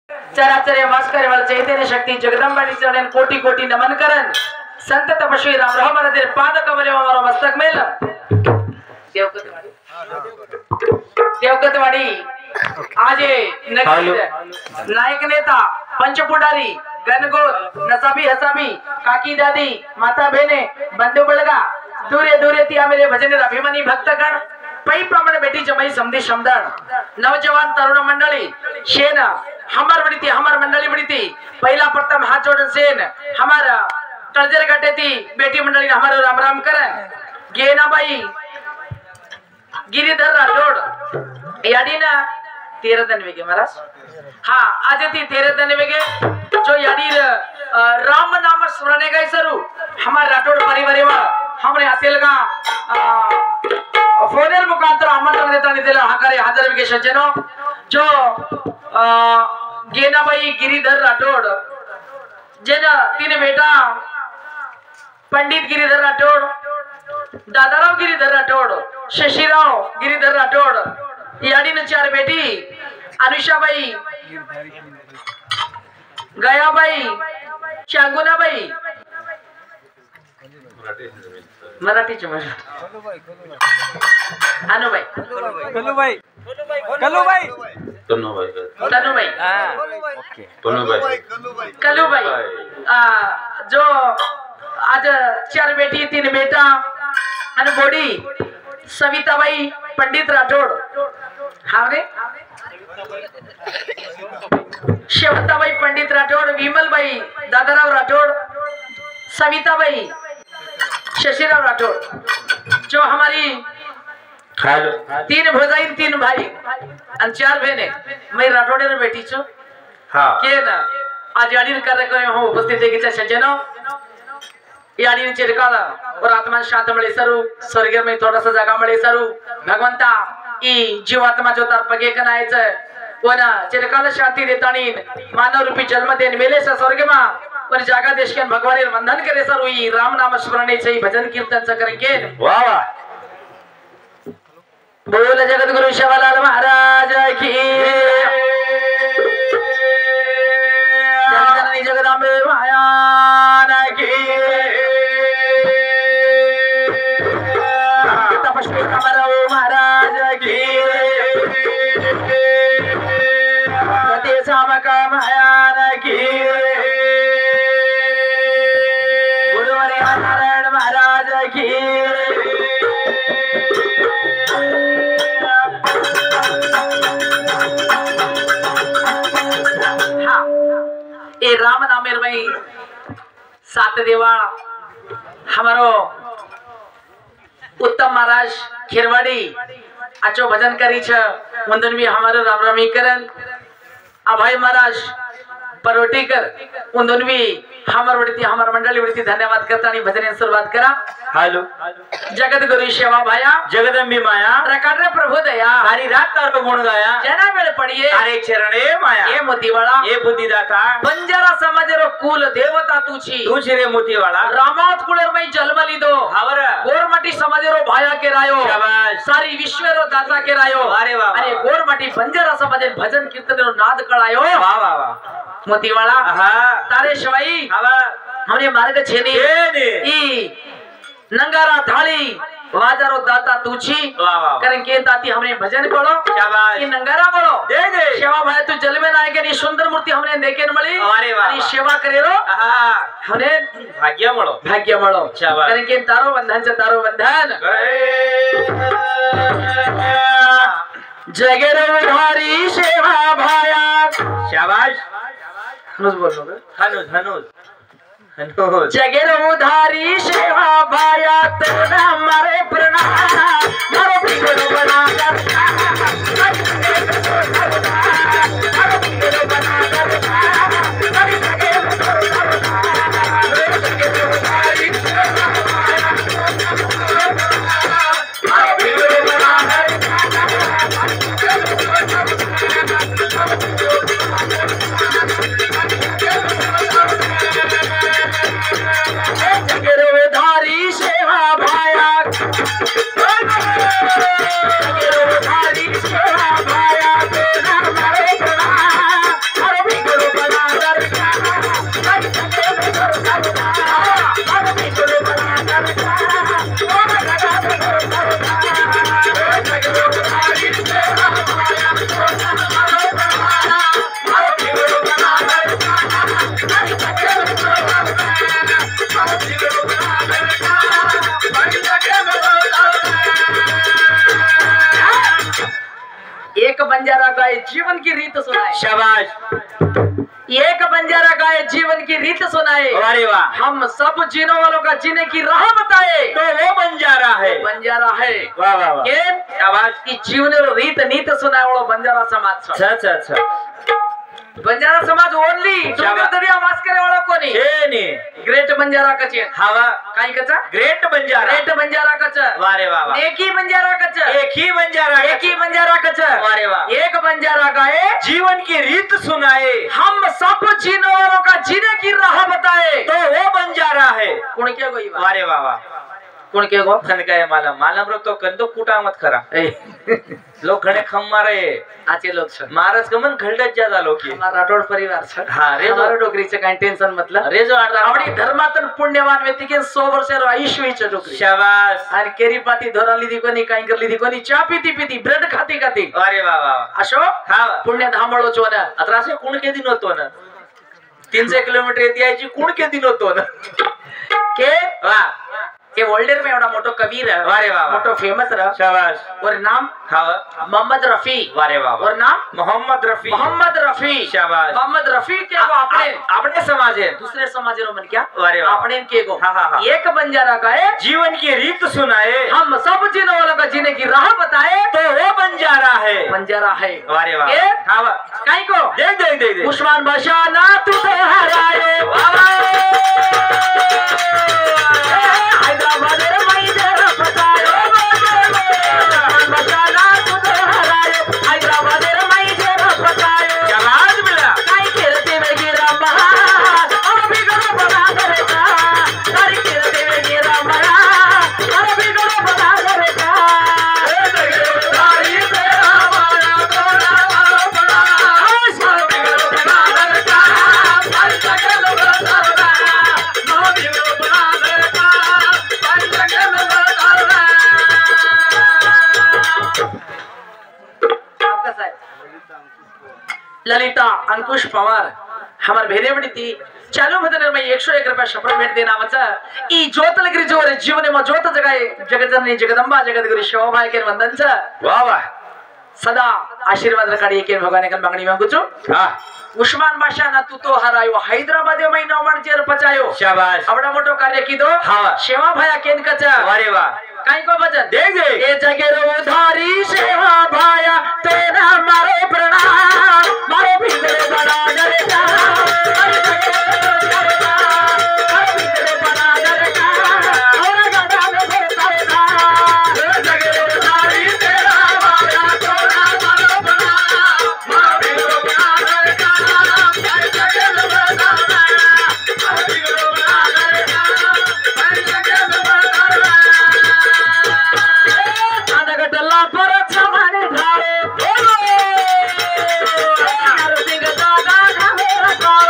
चराचर भास्कर वाल चैतन्य शक्ती जगदंबानी चरण कोटी कोटी नमन करन संत तपस्वी राम रहमान तेरे पाद कमले में हमारा मस्तक मेल देवकतवाड़ी आज नायक नेता पंचपुडारी गणगोत नसाबी हसाबी काकी दादी माता बहने बंधु बलगा दूरे दूरे ती मेरे भजन अभिमानी भक्तगण पै प्रमाण बेटी जमाई समधी समदण नौजवान तरुण मंडली शेन हमार बड़ी हमार मंडली बड़ी थी पहला प्रथम हाथ जोड़न सेन हमारा तर्जर घटे थी बेटी मंडली हमारे राम राम करें गेना बाई गिरिधर राठौड़ याडी ना 13 दिन वेगे महाराज हाँ आज थी 13 दिन वेगे जो याडी राम नाम स्मरण गए सरू हमारे राठौड़ परिवार हमने अतिलगा फोनर मुखांतर आमंत्रण देता निधेला हाकारे हाजर वेगे सज्जनो जो गेनाबाई गिरिधर राठौड़ जेना तीन बेटा पंडित गिरिधर राठौड़ दादाराव गिरिधर राठौड़ शशिराव गिरिधर राठौड़ याडी ने 4 बेटी अनुषाबाई गयाबाई चांगुनाबाई मराठी अनुबाई कलुबाई तनुबाई कलुबाई जो आज 4 बेटी 3 बेटा आणि बोडी सविताबाई पंडित राठौड़ हावरे शेवंताबाई पंडित राठौड़ विमलबाई दादाराव राठौड़ सविताबाई शशिराव राठौड़ जो हमारी 3 भौजाई 3 भाई और 4 बहने मैं राठौड़े बेटी छो हाँ के ना आज याडीन कार्यक्रम हम उपस्थित है कि सज्जनों याडीन चिरकाला और आत्मा शांत मळे सरू स्वर्ग में थोड़ा सा जागा मळे सरू भगवंता ई जीवात्मा जो तार पगे कनायचं वना चिरकाल शांति देतानी मानव रूपी जन्म देन मेले सा स्वर्ग मा और जागा देश के भगवान बंधन करे सरू ई राम नाम स्मरणे से भजन कीर्तन च करेंगे वाह वाह बोल जगत गुरु शिवलाल महाराज की जगदननी जगदंबे महायान की तपस्वी कमरव महाराज की सती सामक महायान की गुरुवरी नारायण महाराज की ए राम नामेर में 7 देवा हमारो उत्तम महाराज खिरवाड़ी आचो भजन करी छ वंदन भी हमारो राम रामी करन अभय महाराज परोटीकर वंदन भी हमार बड़ी हमार मंडली बड़ी धन्यवाद करता नहीं भजन शुरुआत करा हेलो जगत गुरु सेवा भाया जगदंबी माया रकारे प्रभु दया सारी रात तारो गुण गाया जना वेळ पडिये अरे चरणे माया ये मोतीवाला ये बुद्धिदाता बंजारा समाजरो कुल देवता तुझी रे मोतीवाला रामावत कुळर में जन्म लीधो हावर गोरमटी समाजरो भाया के रायो शाबाश सारी विश्वरो दाता के रायो अरे वाह अरे गोरमटी बंजारा समाज भजन कीर्तनरो नाद कळायो वाह वाह वाह मोतीवाला हां तारे शिवाई हावा हमने मार्ग छेनी ई नंगारा थाली वाजारो दाता तुझी कारण के दाती हमने भजन पढ़ो शाबाश ये नंगारा बोलो दे दे सेवा भाई तू जल में नायक नी सुंदर मूर्ति हमने देखे न मळी अरे वाह सेवा करे रो हमने भाग्य मळो शाबाश कारण के तारो बंधन जगेर उधारी सेवा भाया शाबाश हनुज बोलो हनुज जगेर उधारी सेवा भाया तेरा हमारे प्रणाम मारो बिगड़ो बना शाबाश। एक बंजारा गाए जीवन की रीत सुनाए, अरे वाह। हम सब जीने वालों का जीने की राह बताए, तो वो बंजारा है। बंजारा है। वाह वाह वाह। के शाबाश। की जीवन रीत नीत सुनाए वाला बंजारा समाज। अच्छा अच्छा अच्छा। बंजारा समाज ओनली डोंगर दरिया वास करे वाला कोणी छेनी ग्रेट बंजारा कचे हवा काय कचा ग्रेट बंजारा। ग्रेट बंजारा कच वारे वाह वाह। एक ही बंजारा कच एक ही बंजारा। एक ही बंजारा कच वारे वाह। एक बंजारा गाए जीवन की रीत सुनाए, हम सब जीने वालों का जीने की राह बताए, तो वो बंजारा है। कोण के गोई वारे वाह वाह। कोण के गो खन काय मालम मालम रो तो कंदो कुटा मत खरा लोग घणे खम मारे आचे लोग छ महाराज कमन खलडत जा झालो की हमारा राठोड परिवार छ। हा रे हमारा डोकरीचे काही टेन्शन मतलब रे जो आवडी धर्मातन पुण्यवान व्यक्ती के 100 वर्ष आयुष्यचे डोकरी। शाबाश। आणि केरी पाती धोराली दी कोणी काही करली दी कोणी चा पिती पिती ब्रेड खाती खाती अरे वाह वाह। अशोक हा पुण्य धांबळो चोन अत्रासे कुण के दिन होतो ना 300 किलोमीटर येते यायची कुण के दिन होतो ना के वाह। के वर्ल्डर में एवढा मोठो कबीर है, वारे वाह। मोठो फेमस रहा। शाबाश। और नाम हा मोहम्मद रफी। वारे वाह। और नाम मोहम्मद रफी। मोहम्मद रफी। शाबाश। मोहम्मद रफी के गो अपने अपने समाज है दूसरे समाज रो मन क्या वारे वाह। अपने के गो हाँ, हाँ, हाँ। एक बंजारा गाए जीवन की रीत सुनाए, हम सब जीने वालों का जीने की राह बताए, तो वो बंजारा है। बंजारा है। वारे वाह। के हाँ वाह। काई को देख देख देख देख। उस्मान बादशाह ना तू तो हराए हैदराबाद रे मई जरा फसायो उस्मान बादशाह ना तू तो हराए हैदराबाद रे मई जरा फसायो शाबाश मिला। काई खेलते में गिरा महान और भी गलो बना करेगा काई खेलते में गिरा महान और भी गलो बना करेगा तारी तेरा माया तोड़ा वाला बड़ा सब गलो बना करेगा तारी गलो बना करेगा नो दिलो बना करेगा तारी गलो बना करेगा। आपका साहब ललिता अंकुश पवार हमार भेरे बड़ी थी चालू मधुर में 101 रुपया शपथ भेट देना वचा ई ज्योतलगिरी जोर जीवन में ज्योत जगाए जगतजननी जगदंबा जगतगुरु शोभाय के वंदन छ। वाह वाह। सदा आशीर्वाद रखाड़ी के भगवान के मांगनी मांगू छु। हाँ उस्मान बादशाह ना तू तो हरायो हैदराबाद में महीना मण चेर पचायो। शाबाश। आवड़ा मोटो कार्य कीधो। हाँ। सेवा भाया केन कचा वारे वाह। काई को भजन देख देख। ए जगेरो उधारी सेवा भाया तेरा मारे प्रणाम मारे भिंगरे बड़ा डरेगा मारे जगेरो डरेगा मारे भिंगरे बड़ा डरेगा और गदा में भरता ए जगेरो उधारी तेरा भाया तेरा मारे प्रणाम मारे भिंगरे बड़ा डरेगा मारे जगेरो बड़ा मारे भिंगरे बड़ा डरेगा मारे जगेरो बड़ा अनगटला पर छमाने ढाले नरसिंह दादा घाले रखाओ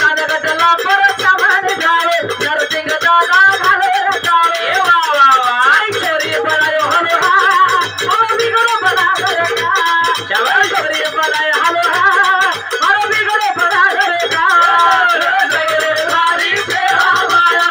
अनगटला पर छमाने ढाले नरसिंह दादा घाले रखाओ वाह वाह वाह चोरी बनायो हलवा और बिगड़ो बना करेगा चवल चोरी बनायो हलवा और बिगड़ो बना करेगा जगरे वाली से हमारा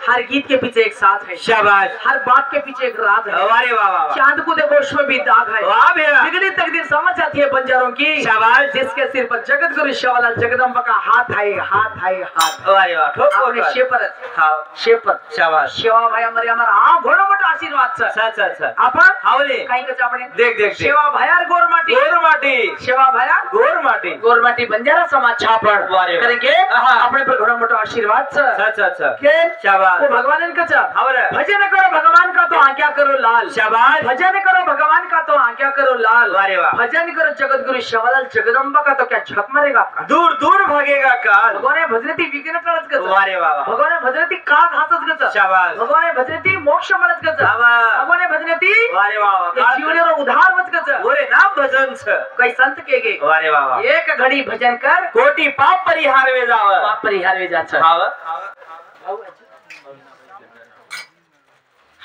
हर गीत के पीछे एक साथ है। शाबाश। हर बात के पीछे एक रात है। वारे वाह वाह। चांद को देखो उसमें भी दाग है। वाह भैया। बिगड़ी तकदीर समझ आती है बंजारों की। शाबाश। जिसके सिर पर जगत गुरु शिवलाल जगदम्बा का हाथ है हाथ है हाथ। वारे वाह। ठोक आपने ठोक। शेपर हाँ शेपर शाबाश। शेवा भाई हमारे हमारा हाँ घोड़ा मोठा आशीर्वाद छ। अच्छा अच्छा। आपण हावले काही कच आपण देख देख। शेवा भायार गोरमाटी गोरमाटी। शेवा भाया गोरमाटी। गोरमाटी बंजारा समाज छापड़ वारे वाह। करेंगे हाँ। अपने पर घोड़ा मोठा आशीर्वाद छ। अच्छा अच्छा। के शाबाश। वो भगवान कच हावरे भजन करो भगवान का तो आज्ञा करो लाल। शाबाश। भजन करो भगवान का तो आज्ञा करो लाल। वारे वाह। भजन करो जगत गुरु शिवलाल जगदम्बा का तो क्या झक मारेगा आपका। दूर दूर भागेगा काल। भगवान भजनती विघ्न टळत गच। वारे वाह वाह। भगवान भजनती काळ घासत गच। शाबाश। भगवान भजनती मोक्ष मिळत गच। शाबाश। भगवान भजनती वारे वाह वाह। जीवनेरो उधार वच गच। गोरे नाम भजन छ। कई संत के गे वारे वाह वाह। एक घड़ी भजन कर कोटी पाप परिहार वे जाव। पाप परिहार वे जाछ। हाव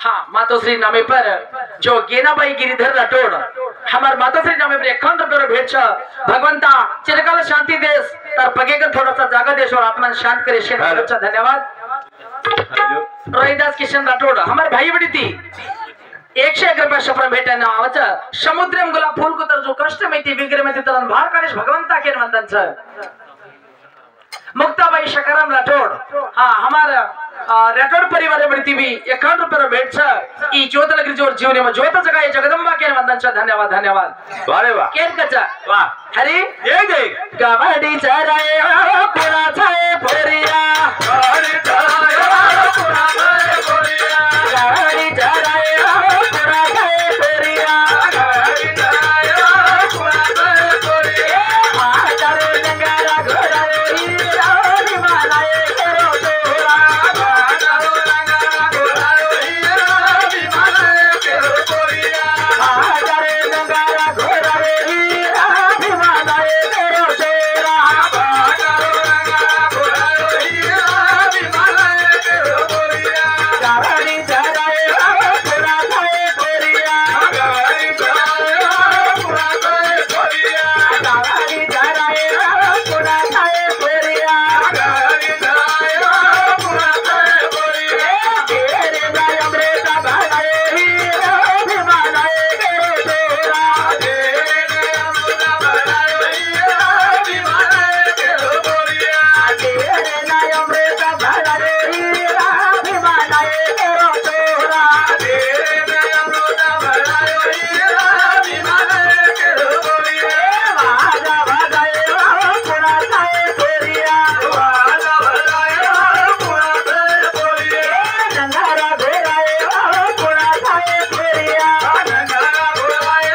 हाँ मातोश्री नामे पर जो गेनाबाई गिरिधर राठोड हमार मातोश्री नामे पर 51 रुपये भेट छ भगवंता चिरकाल शांति देश तर पगे का थोड़ा सा जागा देश और आत्मा शांत करे शेर अच्छा धन्यवाद। रोहिदास किशन राठोड हमार भाई बड़ी थी 101 रुपये सफर भेटे नावाच समुद्रम गुलाब फूल को तर जो कष्ट में थी विग्रह में थी तरन भार कारेश भगवंता के वंदन छ मुक्ताबाई शकाराम राठोड हाँ हमारा राठोड परिवार बड़ी भी 51 रुपये भेट छ ई ज्योत लगी जोर जीवने में ज्योत जगह जगदंबा के वंदन छ धन्यवाद धन्यवाद। वारे वाह केर कच्चा वाह हरी ये देख कबड्डी चराए पूरा छाए फोरिया कबड्डी चराए पूरा छाए फोरिया कबड्डी चराए पूरा छाए फोरिया कबड्डी चराए पूरा छाए फोरिया आचारे नंगारा घोड़ाए हीरा हिमालय करो तोरा आचारो नंगारा घोड़ाए हीरा हिमालय करो तोरिया आचारे नंगारा घोड़ाए हीरा हिमालय करो तोरा आचारो नंगारा घोड़ाए हीरा हिमालय करो तोरिया कबड्डी चराए पूरा छाए फोरिया कबड्डी चराए पूरा छाए फोरिया कबड्डी चराए पूरा छाए फोरिया कबड्डी चराए पूरा छाए फोरिया तेरे गाय अमृता भगाए हीरा हिमालय करो तोरा तेरे गाय अमृता भगाए हीरा हिमालय करो तोरिया तेरे गाय अमृता भगाए हीरा हिमालय करो तोरा तेरे गाय अमृता भगाए हीरा हिमालय करो तोरिया वाजा भगाए पूरा छाए फोरिया वाजा भगाए पूरा छाए फोरिया नंगारा घोड़ाए पूरा छाए फोरिया नंगारा घोड़ाए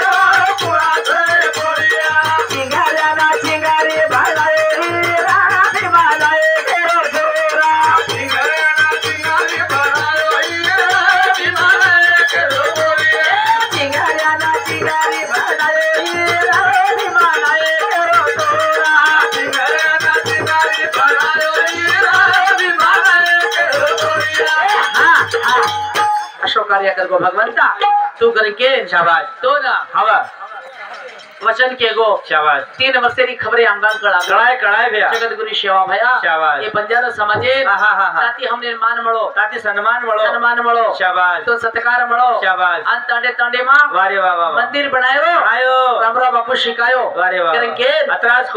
पूरा छाए फोरिया चिंगारा ना चिंगारी भगाए हीरा हिमालय करो तोरा चिंगारा ना चिंगारी भगाए हीरा हिमालय करो तोरिया चिंगारा ना चिंगारी भगाए हीरा हिमालय करो तोरा चिंगारा ना चिंगारी भगाए हीरा हिमालय करो तोरिया अशोक कार्य कर गो भगवंता तू करके शाबाश तो ना हवा वचन के गो शाबाश 3 वर्षेरी खबरे अंगान कळा कळाय भैया जगत गुरु सेवा भया शाबाश ये बंजारा समाजे हा ताती हमने मान मळो ताती सन्मान मळो शाबाश तो सत्कार मळो शाबाश अन तांडे तांडे मा वारे वाह वाह मंदिर बनायो आयो रामरा बापू शिकायो वारे वाह करके अतराज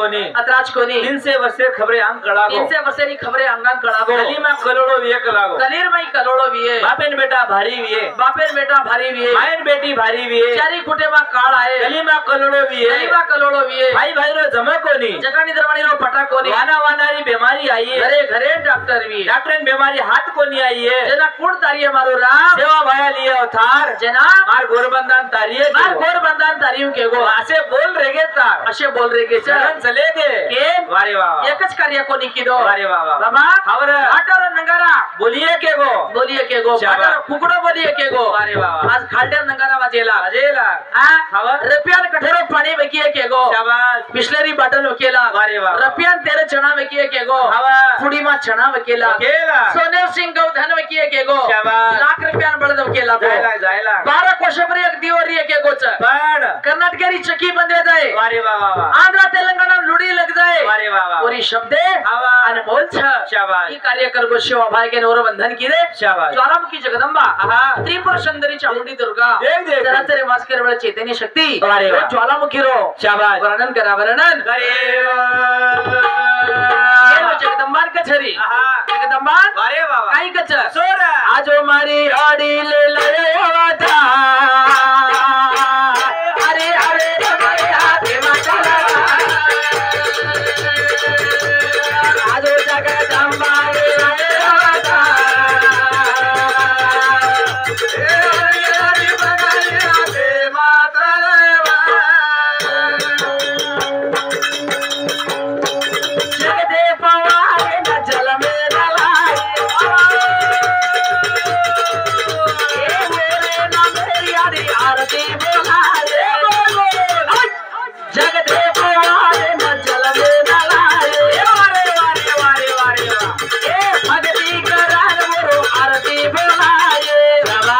कोनी 300 वर्षे खबरे अंग कळागो 300 वर्षेरी खबरे अंगान कळागो कलीमा करोड़ो विये कळागो कलीर माई कलोड़ो विये बापेन बेटा भारी विये बापेर बेटा भारी विये मायन बेटी भारी विये चारी खुटे मा काळ आहे कलीमा कलोड़ो विये कलीमा कलोड़ो विये भाई भाई रो जमा कोनी जगानी दरवानी रो पटा कोनी वाना वानारी बीमारी आई है घरे घरे डॉक्टर भी डॉक्टर बीमारी हाथ कोनी आई है जना कुण तारिये मारो राम सेवा भाया लिए अवतार जना मार गोरबंदान तारिये मार गोरबंदान तारियों के गो असे बोल रेगे तार असे बोल रे के चलन चलेगे के वारे वाह एकच कार्य कोणी किदो वारे वाह वाह बाबा खबर आटर नंगारा बोलिए के गो आटर कुकडो बोलिए के गो वारे वाह आज खालड्या नंगारा वाजेला अजेला हां खबर रुपयान कठोरो पाणी वेकिए के गो शाबाश बिस्लरी बॉटल वकेला वारे वाह रुपयान तेरे चना वेकिए के गो हवा कुडी मा चना वकेला सोने सिंह गौ धन वकिए के गो शाबाश लाख रुपयान बळद वकेला जायला 12 कोशपरी एक दिवरी के गोच पण कर्नाटकेरी चकी बंदे जाए वारे वाह वाह वाह आंध्र तेलंगाना लुडी लग जाए वारे वाह वाह ओरी शब्दे हवा अनमोल छ शाबाश ई कार्य कर गो शिवा भाई के नवर बंधन की रे शाबाश ज्वालामुखी जगदंबा हा त्रिपुर सुंदरी चामुंडी दुर्गा देख जरा तेरे वास के बड़े चैतन्य शक्ति वारे वाह ज्वालामुखी रो शाबाश वर्णन करा वर्णन करे ये जगदंबा कचरी जगदंबा वारे वाह वाह काई कच सोर आजो मारी आड़ी ले ले आवाता अरे अरे तुम्हारे हाथ में चला आजो जगदंबा ले आवाता हरि बगलिया दे माता जगदे पवारे न जल में आरती बोलाए जगदे पवारे न जल में नलाए वारे वारे वारे वारे ए भक्ति करार मोरो आरती बोलाए बाबा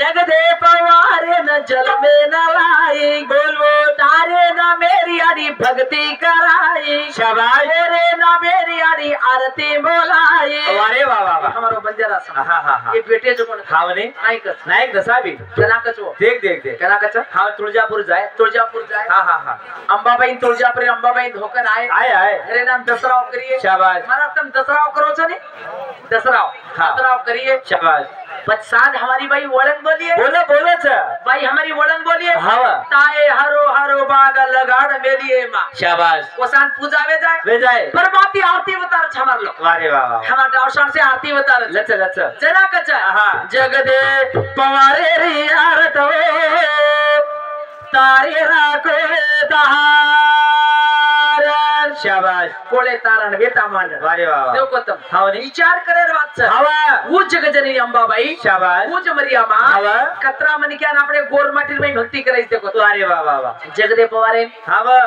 जगदे पवारे न जल में न लाई बोलो तारे न मेरी आड़ी भक्ति कराई शाबाश रे न मेरी आड़ी आरती बोलाई अरे वाह वाह वाह हमारो बंजारा सा हा हा हा ये बेटे जो कोण हावने नायकच नायक दसाबी कनाकच वो देख देख देख कनाकच हा तुळजापूर जाय तुळजापूर जाय हा हा हा अंबाबाई तुळजापुरी अंबाबाई धोकन आए आय आय हरे नाम दसराव करिए शाबाश मारा तुम दसराव करो छो ने दसराव हाँ। दसराव करिए शाबाश बस सांझ हमारी बाई वळण बोलिए बोलो बोलो छ बाई हमारी वळण बोलिए हावा ताए हरो हरो बाग लगाड़ मेलिए मां शाबाश वो सांझ पूजावे जाए वे जाय परमाती आरती उतार छमार लो वारे वाह वाह हमार गावशान से आरती उतार लच लच जना कचा हाँ। जगदे पवारे रे आरत तारे राखो दहार शाबाश कोळे तारण वेता मांड वारे वाह वाह देव कोतम हावने विचार करे वाच हावा ऊ जगजननी अंबाबाई शाबाश ऊ मरियामा हावा कतरा मन क्या આપણે ગોર માટી में भक्ति करायची देखो वारे वाह वाह वाह जगदे पवारे हावा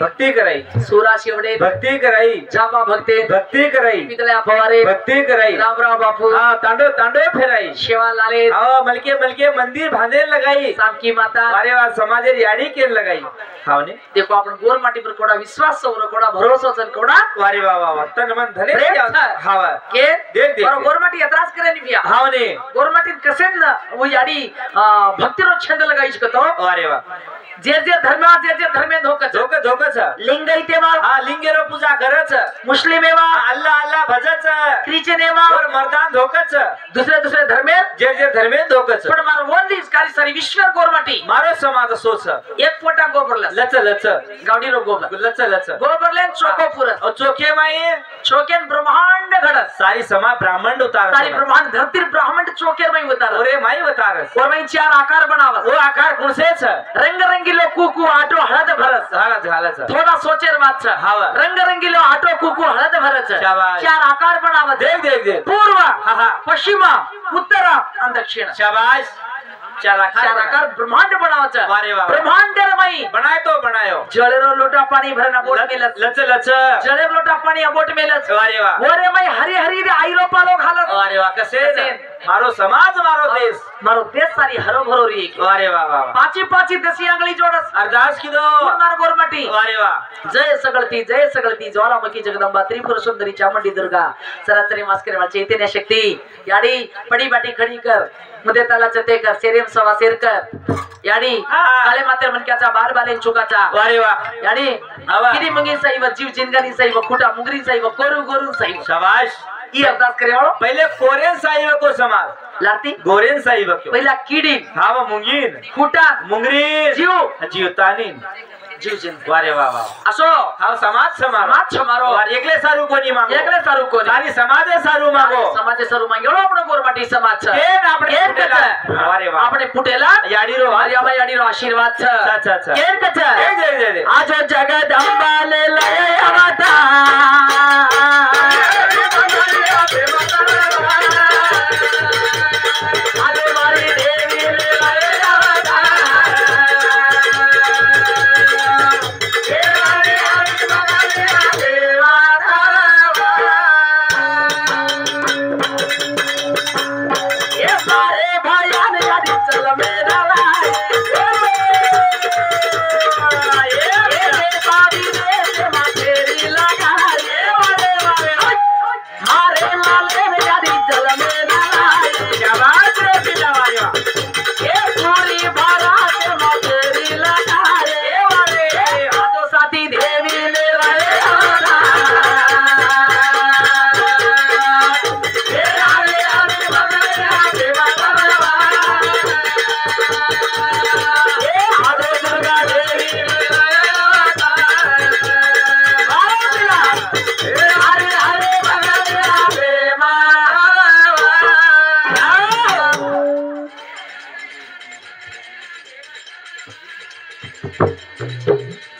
भक्ती कराई सूरा शिवडे भक्ती कराई छापा भक्ते भक्ती कराई पितळ्या पवारे भक्ती कराई रामराव बापू हा तांडो तांडो फेराई शेवा लाले हावा मलके मलके मंदिर भांदेर लगाई सामकी माता वारे वाह समाजेर याडी केर लगाई हावने देखो आपण गोर माटी पर कोडा विश्वास सौर कोडा भरोसा चल कोडा वारे वाह वाह वाह तन मन धने प्रेम छ। हावा के देख देख और गोर माटी एतराज करे नि बिया हावने गोर माटी कसेन वो याडी भक्ति रो छंद लगाई शकतो वारे वाह जे धर्मे धोकच धोक धोक छ लिंग इतेवा हा लिंगेरो पूजा करच मुस्लिम एवा अल्लाह अल्लाह भजच ख्रिश्चन एवा और मर्दान धोकच दुसरे धर्मे जे धर्मे धोकच पण मारो वनली कारी सारी विश्व गोर माटी मारो समाज सोच एक पोटा गोबरला लच लच गावडी रो गोबर लच लच गोबरले चोको पुरस और चोखे माई चोकेन ब्रह्मांड घडस सारी समा ब्राह्मण उतार सारी ब्रह्मांड धरती ब्रह्मांड चोकेर में उतार ओरे माई उतारस और में चार आकार बनावस वो आकार कुणसे छ रंग रंगीलो कुकू आटो हळद भरस झाला छ थोडा सोचेर वाच हाव रंग रंगीलो आटो कुकू हळद भरस शाबाश। चार आकार बनावस देख देख देख पूर्व हा हा पश्चिम उत्तर आणि दक्षिण शाबाश चार आकार ब्रह्मांड बनावच वारे वाह ब्रह्मांडर मई बनाए तो बनायो जळेरो लोटा पाणी भरना बोट मेलस लच लच जळे लोटा पाणी बोट मेलस वारे वाह ओरे मई हरी हरी रे आईरो पालो घालस वारे वाह कसे मारो समाज मारो देश मारो देश सारी हरो भरो री वारे वाह वाह पाची दसी आंगली जोडस अरदास किदो मार गोरमाटी वारे वाह जय सगळती ज्वालामुखी जगदंबा त्रिपुर सुंदरी चामुंडी दुर्गा सरासरी मास्कर वाल चैतन्य शक्ती याडी पडी बाटी खडी कर मुदे ताला चते कर सेरेम सवा शेर कर याडी काळे माते मनक्याचा बार बालेन चुकाचा वारे वाह याडी किदी मंगी सईव जीव जिंदगानी सईव खुटा मुंगरी सईव कोरू गोरू सईव शाबाश ई अरदास करे वाळो पहिले कोरेन साहिब को समाज लाती गोरेन साहिब को पहिला किडीन हाव मुंगीन खुटा मुंगरी जीव तानीन जीव जिंदगी वारे वाह वाह असो हाव समाज समारो वार एकले सारू कोणी मागो एकले सारू कोणी सारी समाजे सारू मागो समाजे सारू मागेलो आपण गोरमाटी समाज छ केन આપણે केन फुटेला कच वारे वाह આપણે फुटेला याडीरो मारियाबाई याडीरो आशीर्वाद छ अच्छा अच्छा केन कच जय जय जय आजो जगदंबा ले लय अवतार आजो मारी देवी ले लय अवतार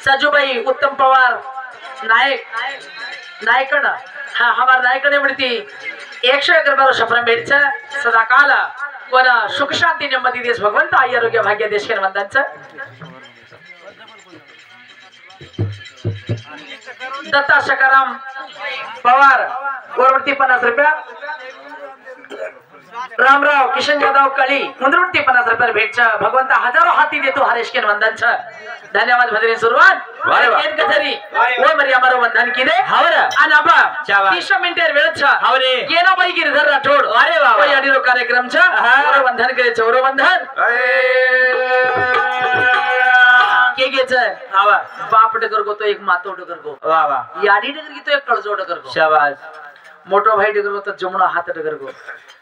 सजूबाई उत्तम पवार नायकन हा हमार नायकने म्हणती 101 बारो शपरम भेटच सदा काल कोण सुख शांती नेमती देश भगवंत आरोग्य भाग्य देश के वंदनच दत्ता शकाराम पवार गोरवरती 50 रुपया रामराव किशन यादव कळी मुंद्रुटी 50 रुपये भेटचा भगवंता हजारो हाती देतो हरेशकेन वंदन छ धन्यवाद भदरी सुरुवात वारे वा. केन कथरी ओ मरी अमारो वंदन किदे हावर आणि आपा शाबास. 30 मिनिटेर वेळ छ हावरे गेना बाई गिरधर राठोड अरे वा वा. कोई अडीरो कार्यक्रम छ ओरो वंदन करे चौरो वंदन के गेच आवा बाप डगर गो तो एक मातो डगर गो वा वा याडी डगर की तो एक कळजो डगर गो शाबास मोठो भाई डगर गो तो जमणो हात डगर गो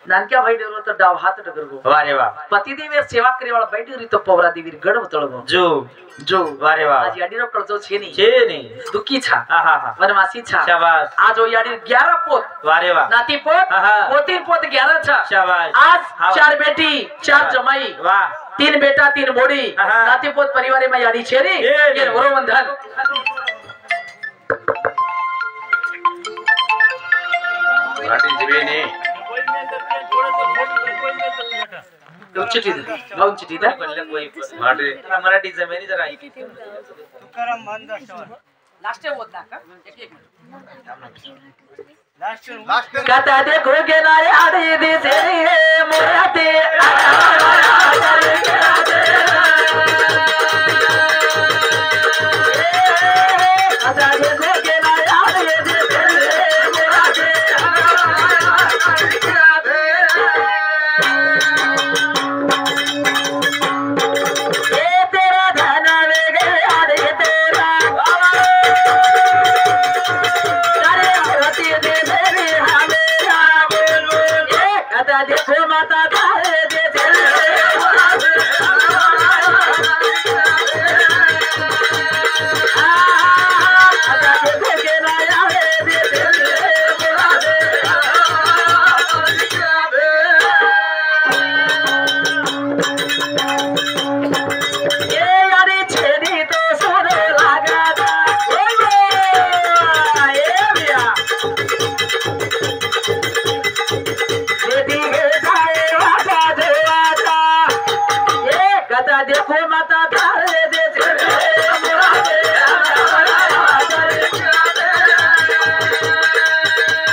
नानक्या भाई डगर गो तो डाव हात डगर गो वारे वा पतिदेवी सेवा करे वाला भाई डगरी तो पवरा देवी गड बतळ गो जो जो वारे वा आज याडी रो कळजो छे नी छे ने दुखी छा हा हा हा वनवासी छा शाबास आज ओ याडी 11 पोत वारे वा नाती पोत आहा. पोतीन पोत 11 छा शाबास आज हाव. 4 बेटी 4 जमाई वाह 3 बेटा 3 मोड़ी आहा. नाती पोत परिवारे में याडी छेरी ये. ये वरो वंदन मराठी जिवेने तो चिट्ठी दे भाऊ चिट्ठी दे मराठी मराठी जमेनी जरा लास्ट होत ना का एक एक कथा देखो के ना याडी दे से मोराते कथा देखो के ना याडी दे से मोराते ए तेरा धन वे गया रे तेरा अरे मोराते दे से हमेरा बोलो ए कथा देखो माता तारे दे से कथा देखो के ना याडी दे से मोराते ये यारी छेड़ी तो सुनो लगा था ये भैया बेटी के जाए वादा देवाता ये कथा देखो माता तारे दे से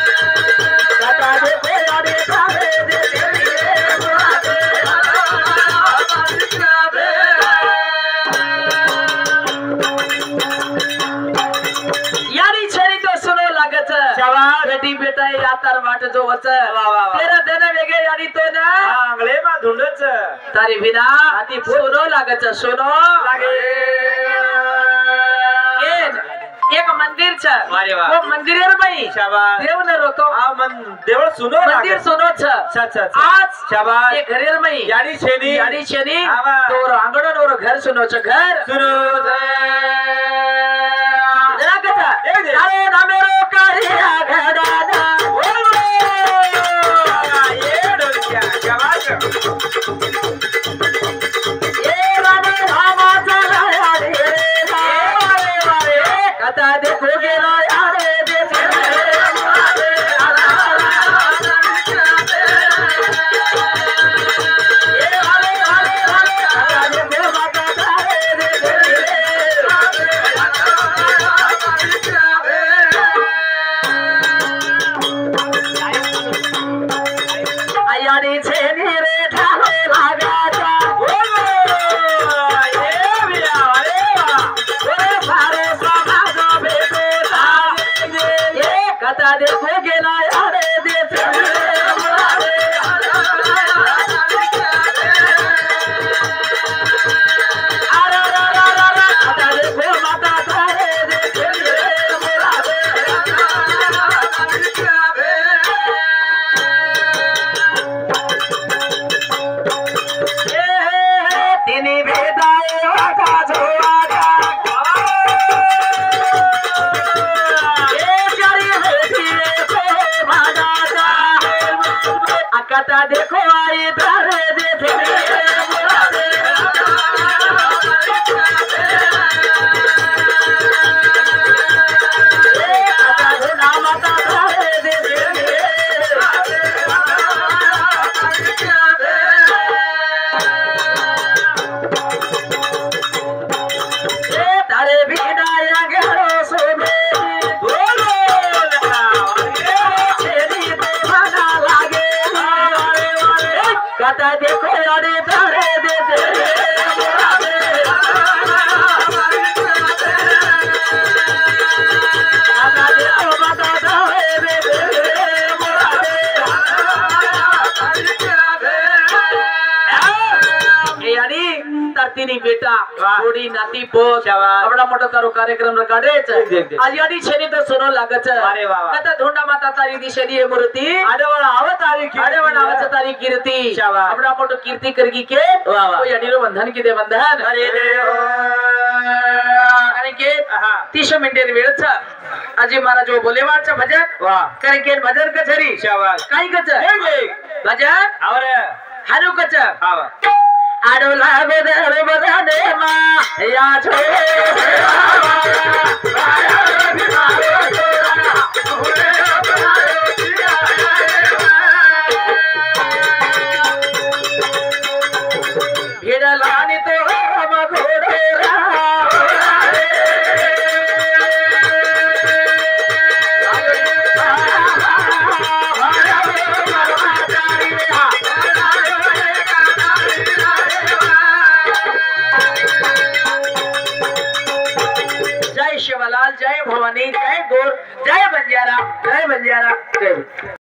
कथा देखो यारी तारे दे यारी छेरी तो सुनो लागत शाबास. बेटी बेटा यातार वाट जो वच वा वा वा. तेरा देना वेगे यारी तो ना आंगले मा धुंडच तारी बिना हाती सुनो लागत सुनो लागे केन एक मंदिर छ वारे वा. वो मंदिरेर बाई शाबास देव न रोतो आ मन देवळ सुनो मंदिर सुनो छ सच सच आज शाबास. ये घरेर मई याडी छेनी यारी छेनी आवा. तोर आंगण और घर सुनो छ घर सुनो जरा कथा एक दे. अरे ना मेरो करिया घडाना ये डोलक्या शाबास ये रामे रामा चला रे कथा देखोगे ना यारे दे यारी छेनी रे ठाले लगा जा ये भैया अरे वाह ओरे सारे समाज बेटे ये कथा देखोगे ना यारे दे अरे कथा देखो माता तारे तिनी भेदाए वाटा जोवाटा कथा देखो आई तारे दे माता तारे तारे बिना गरो सोने बोलो छेरी तो बना लागे बाड़े तारे दे दे तिनी बेटा थोड़ी नाती पोत अपना मोठा तारो कार्यक्रम रकाडेच आज याडी छेनी तो सुनो लागच कथा धोंडा माता तारी दिशेनी मूर्ति आडेवळा आवत तारी कीर्ती अपना मोठो कीर्ती करगी के तो याडी रो बंधन की दे बंधन अरे के 30 मिनिटे वेळच आजी महाराज जो बोलेवारच भजन करे के भजन कचरी काय कच भजन और हारू कच आडोला बेदर बदने मा या छो भिडलानी तो हम घोडेरा जय शिवलाल जय भवानी जय गौर जय बंजारा जय